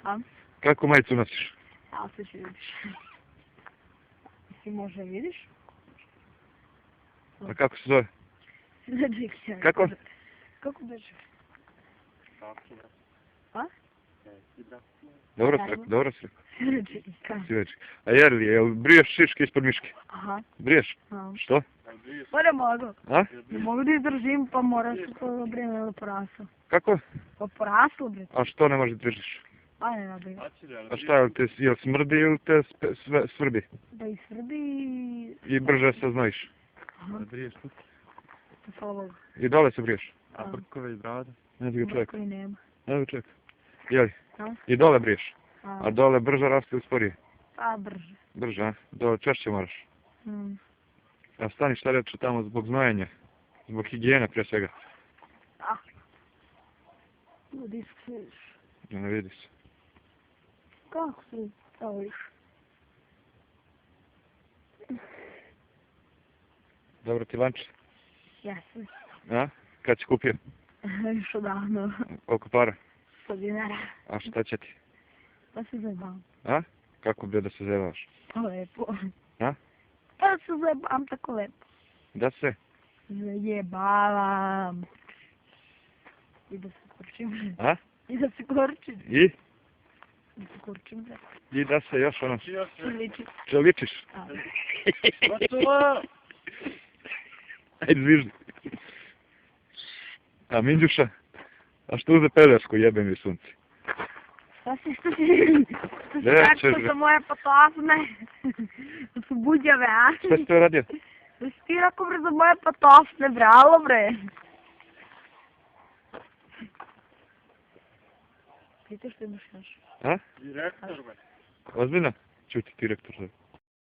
A? Kako majicu nosiš? A sad ću vidiš. Ti može vidiš? A kako se zove? Kako? Kako beže? A? Dobro si rekao, dobro si rekao. Čekaj. Siveči. A jel briješ šiške ispod miške? Aha. Briješ? A. Što? Pa ne mogu. A? Ne mogu da izdržim, pa moram se to vrijeme poraslo. Kako? Pa poraslo, bre. A što ne možeš da držiš? Pa ne radi. A šta, jel smrdi ili te svrbi? Da i svrbi I brže se znojiš? Aha. Briješ tu? Hvala Bogu. I dole se briješ? A brkove i brade? Ne bi ga čovjek. Koji nema. Ne bi čovjek. Jeli? A? I dole briješ? A. A dole brže raste ili sporije? Pa brže. Brže, a? Dole češće moraš. Mm. A stani šta reče tamo zbog znojenja? Zbog higijene prije svega. Ah. Ljudi skriš. Ne vidi se. Kako se staviš? Dobro ti lanče? Jesam. A? Kad si kupio? Još odavno. Koliko para? 100 dinara. A šta će ti? Pa se zajebam. A? Kako bi da se zajebavaš? Pa lepo. A? Pa se zajebam tako lepo. Da se? Zajebavam. I da se kurčim. A? I da se kurčim. I? Da se kurčim. I da se još ono... Čiliči. Čeličiš? A. Ajde zviždi. A Minđuša? A što uze pelesku jebe mi sunci? Šta si, što si Ne, tako češ, sa moje patofne? Da su buđave, a? Šta si to radio? Da si ti rekao bre za moje patofne, bre, alo bre. Pitaš što imaš još? A? Direktor, be. Ozbiljno? Čuti direktor.